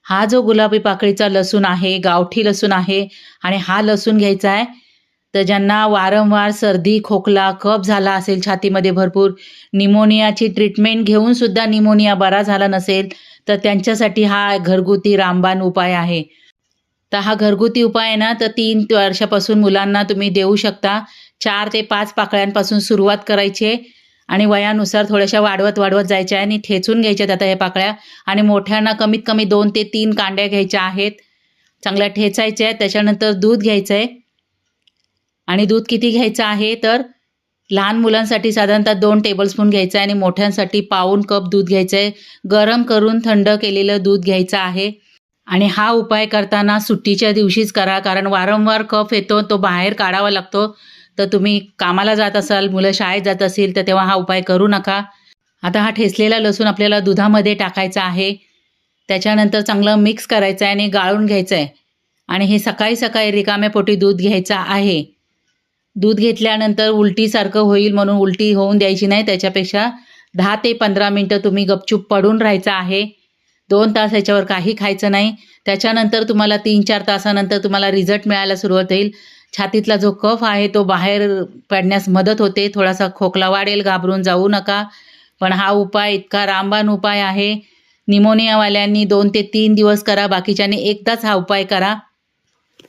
हा जो गुलाबी पाकळीचा लसूण आहे, गावठी लसूण आहे आणि हा लसूण घ्यायचा आहे. तर ज्यांना वारंवार सर्दी, खोकला, कफ झाला असेल छातीमध्ये भरपूर, निमोनियाची ट्रीटमेंट घेऊन सुद्धा निमोनिया बरा झाला नसेल, तर त्यांच्यासाठी हा घरगुती रामबाण उपाय आहे. तर हा घरगुती उपाय आहे ना, तर 3 वर्षापासून मुलांना तुम्ही देऊ शकता. 4 ते 5 पाकळ्यांपासून सुरुवात करायची आहे आणि वयानुसार थोड्याशा वाढवत जायच्या आहे आणि ठेचून घ्यायच्यात आता ह्या पाकळ्या आणि मोठ्यांना कमीत कमी 2 ते 3 कांड्या घ्यायच्या आहेत. चांगल्या ठेचायच्या आहेत. त्याच्यानंतर दूध घ्यायचं आहे आणि दूध किती घ्यायचं आहे, तर लहान मुलांसाठी साधारणतः 2 टेबलस्पून घ्यायचं आहे आणि मोठ्यांसाठी पाऊण कप दूध घ्यायचं आहे. गरम करून थंड केलेलं दूध घ्यायचं आहे. आणि हा उपाय करताना सुट्टीच्या दिवशीच करा, कारण वारंवार कफ येतो, तो बाहेर काढावा लागतो. तर तुम्ही कामाला जात असाल, मुलं शाळेत जात असतील, तर तेव्हा हा उपाय करू नका. आता हा ठेचलेला लसूण आपल्याला दुधामध्ये टाकायचा आहे. त्याच्यानंतर चांगलं मिक्स करायचं आहे आणि गाळून घ्यायचं आहे. आणि हे सकाळी सकाळी रिकाम्या पोटी दूध घ्यायचं आहे. दूध घेतल्यानंतर उलटीसारखं होईल म्हणून उलटी होऊन द्यायची नाही. त्याच्यापेक्षा 10 ते 15 मिनटं तुम्ही गपचूप पडून राहायचं आहे. 2 तास ह्याच्यावर काही खायचं नाही. त्याच्यानंतर तुम्हाला 3-4 तासानंतर तुम्हाला रिझल्ट मिळायला सुरुवात होईल. छातीतला जो कफ आहे तो बाहेर पडण्यास मदत होते. थोडासा खोकला वाढेल, घाबरून जाऊ नका. पण हा उपाय इतका रामबाण उपाय आहे. निमोनियावाल्यांनी 2 ते 3 दिवस करा, बाकीच्यांनी एकदाच हा उपाय करा.